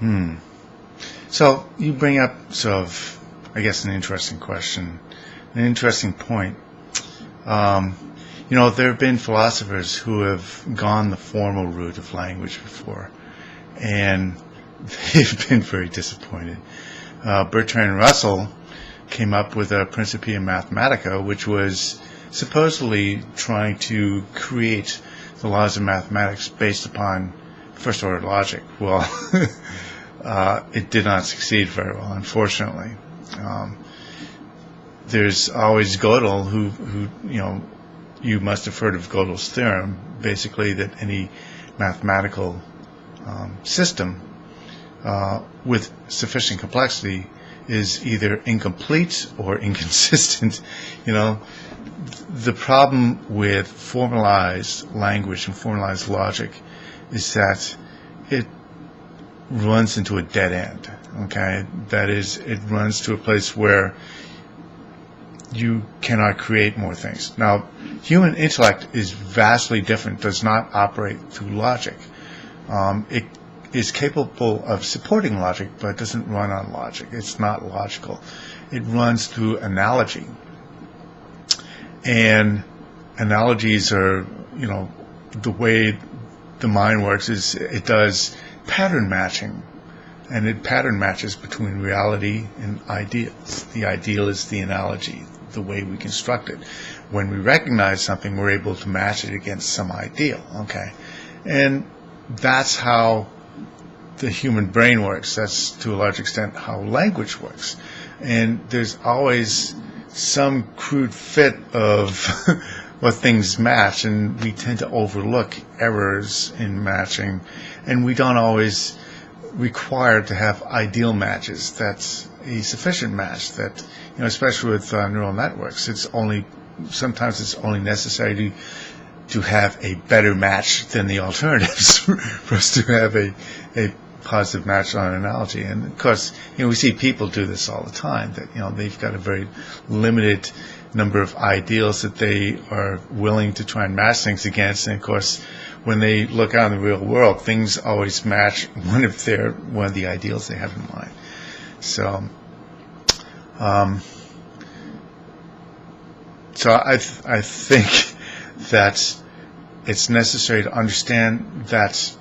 Hmm. So you bring up sort of, I guess, an interesting question, an interesting point. Um, there have been philosophers who have gone the formal route of language before, and they've been very disappointed. Bertrand Russell came up with a Principia Mathematica, which was supposedly trying to create the laws of mathematics based upon first-order logic. Well, it did not succeed very well, unfortunately. There's always Gödel, who you must have heard of Gödel's theorem, basically that any mathematical system with sufficient complexity is either incomplete or inconsistent. The problem with formalized language and formalized logic is that it runs into a dead end. Okay, that is, it runs to a place where you cannot create more things. Now, human intellect is vastly different, does not operate through logic. It is capable of supporting logic, but it doesn't run on logic. It's not logical. It runs through analogy. And analogies are, the way the mind works is it does pattern matching. And it pattern matches between reality and ideals. The ideal is the analogy, the way we construct it. When we recognize something, we're able to match it against some ideal. Okay, and that's how the human brain works. That's to a large extent how language works. And there's always some crude fit of what things match, and we tend to overlook errors in matching, and we don't always require to have ideal matches. That's a sufficient match. That, especially with neural networks, sometimes it's only necessary to have a better match than the alternatives for us to have a positive match on an analogy. And of course, we see people do this all the time, that they've got a very limited number of ideals that they are willing to try and match things against, and of course when they look out in the real world, things always match one of the ideals they have in mind. So I think that it's necessary to understand that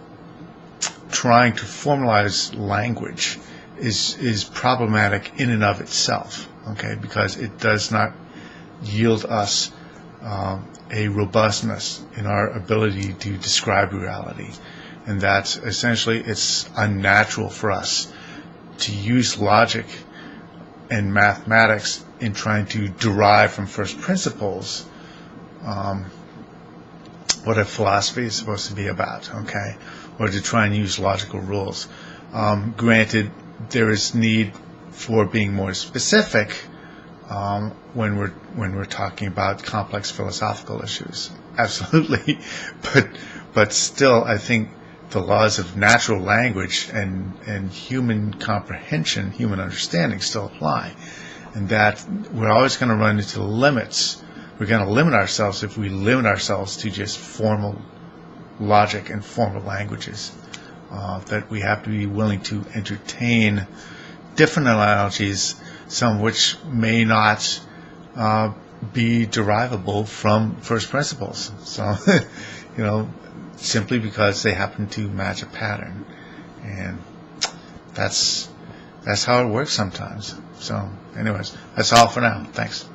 trying to formalize language is problematic in and of itself, okay, because it does not yield us a robustness in our ability to describe reality, and that essentially it's unnatural for us to use logic and mathematics in trying to derive from first principles what a philosophy is supposed to be about, okay, or to try and use logical rules. Granted, there is need for being more specific when we're talking about complex philosophical issues, absolutely, but still, I think the laws of natural language and human comprehension, human understanding still apply, and that we're always going to run into limits. We're going to limit ourselves if we limit ourselves to just formal logic and formal languages. That we have to be willing to entertain different analogies, some of which may not be derivable from first principles. So, simply because they happen to match a pattern, and that's how it works sometimes. So, anyways, that's all for now. Thanks.